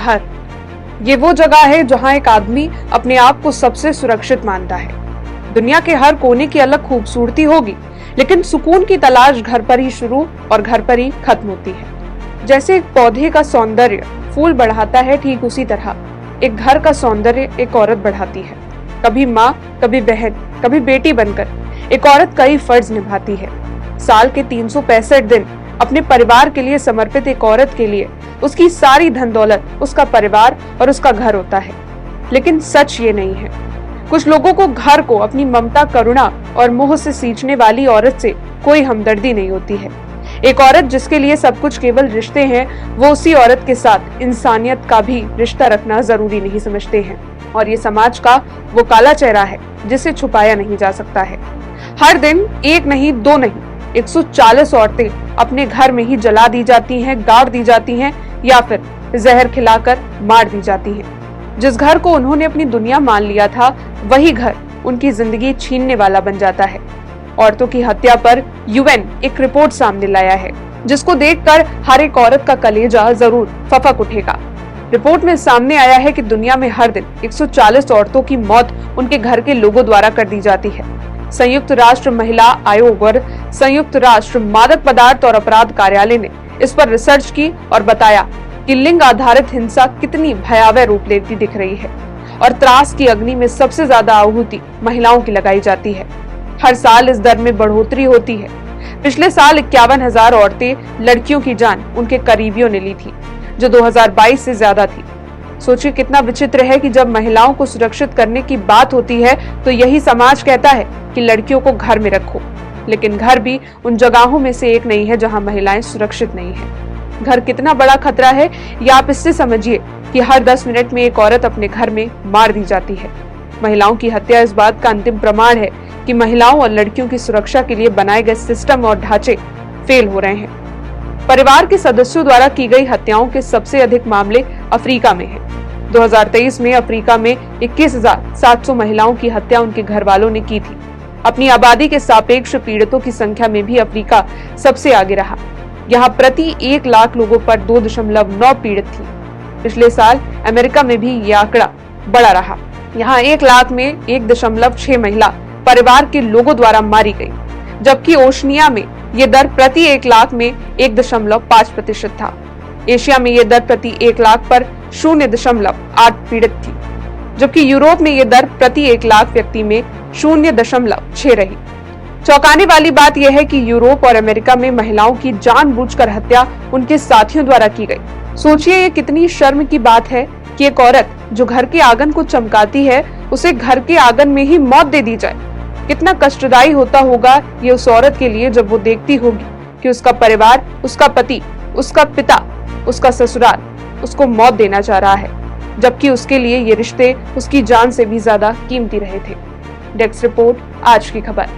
घर, ये वो जगह है जहां एक आदमी अपने आप को सबसे सुरक्षित मानता है। दुनिया के हर कोने की अलग खूबसूरती होगी, लेकिन सुकून की तलाश घर पर ही शुरू और घर पर ही खत्म होती है। जैसे एक पौधे का सौंदर्य फूल बढ़ाता है, ठीक उसी तरह एक घर का सौंदर्य एक औरत बढ़ाती है। कभी माँ, कभी बहन, कभी बेटी बनकर एक औरत कई फर्ज निभाती है। साल के 365 दिन अपने परिवार के लिए समर्पित एक औरत के लिए उसकी सारी धन दौलत उसका परिवार और उसका घर होता है। लेकिन सच ये नहीं है। कुछ लोगों को घर को अपनी ममता, करुणा और मोह से सींचने वाली औरत से कोई हमदर्दी नहीं होती है। एक औरत जिसके लिए सब कुछ केवल रिश्ते हैं, वो उसी औरत के साथ इंसानियत का भी रिश्ता रखना जरूरी नहीं समझते हैं। और ये समाज का वो काला चेहरा है जिसे छुपाया नहीं जा सकता है। हर दिन एक नहीं, दो नहीं, 140 औरतें अपने घर में ही जला दी जाती हैं, गाड़ दी जाती हैं या फिर जहर खिलाकर मार दी जाती हैं। जिस घर को उन्होंने अपनी दुनिया मान लिया था, वही घर उनकी जिंदगी छीनने वाला बन जाता है। औरतों की हत्या पर यूएन एक रिपोर्ट सामने लाया है, जिसको देखकर हर एक औरत का कलेजा जरूर फफक उठेगा। रिपोर्ट में सामने आया है कि दुनिया में हर दिन 140 औरतों की मौत उनके घर के लोगों द्वारा कर दी जाती है। संयुक्त राष्ट्र महिला आयोग और संयुक्त राष्ट्र मादक पदार्थ और अपराध कार्यालय ने इस पर रिसर्च की और बताया कि लिंग आधारित हिंसा कितनी भयावह रूप लेती दिख रही है और त्रास की अग्नि में सबसे ज्यादा आहुति महिलाओं की लगाई जाती है। हर साल इस दर में बढ़ोतरी होती है। पिछले साल 51,000 औरतें, लड़कियों की जान उनके करीबियों ने ली थी, जो 2022 से ज्यादा थी। सोचिए कितना विचित्र है कि जब महिलाओं को सुरक्षित करने की बात होती है तो यही समाज कहता है कि लड़कियों को घर में रखो। लेकिन घर भी उन जगहों में से एक नहीं है जहां महिलाएं सुरक्षित नहीं है। घर कितना बड़ा खतरा है, या आप इससे समझिए कि हर 10 मिनट में एक औरत अपने घर में मार दी जाती है। महिलाओं की हत्या इस बात का अंतिम प्रमाण है कि महिलाओं और लड़कियों की सुरक्षा के लिए बनाए गए सिस्टम और ढांचे फेल हो रहे हैं। परिवार के सदस्यों द्वारा की गई हत्याओं के सबसे अधिक मामले अफ्रीका में हैं। 2023 में अफ्रीका में 21,700 महिलाओं की हत्या उनके घर वालों ने की थी। अपनी आबादी के सापेक्ष पीड़ितों की संख्या में भी अफ्रीका सबसे आगे रहा। यहाँ प्रति 1 लाख लोगों पर 2.9 पीड़ित थी। पिछले साल अमेरिका में भी ये आंकड़ा बड़ा रहा। यहाँ 1 लाख में 1.6 महिला परिवार के लोगों द्वारा मारी गई, जबकि ओशनिया में ये दर प्रति 1 लाख में 1.5% था। एशिया में ये दर प्रति 1 लाख पर 0.8 पीड़ित थी, जबकि यूरोप में ये दर प्रति 1 लाख व्यक्ति में 0.6 रही। चौंकाने वाली बात यह है कि यूरोप और अमेरिका में महिलाओं की जानबूझकर हत्या उनके साथियों द्वारा की गई। सोचिए ये कितनी शर्म की बात है कि एक औरत जो घर के आंगन को चमकाती है, उसे घर के आंगन में ही मौत दे दी जाए। कितना कष्टदायी होता होगा ये उस औरत के लिए जब वो देखती होगी कि उसका परिवार, उसका पति, उसका पिता, उसका ससुराल उसको मौत देना चाह रहा है, जबकि उसके लिए ये रिश्ते उसकी जान से भी ज्यादा कीमती रहे थे। डेस्क रिपोर्ट, आज की खबर।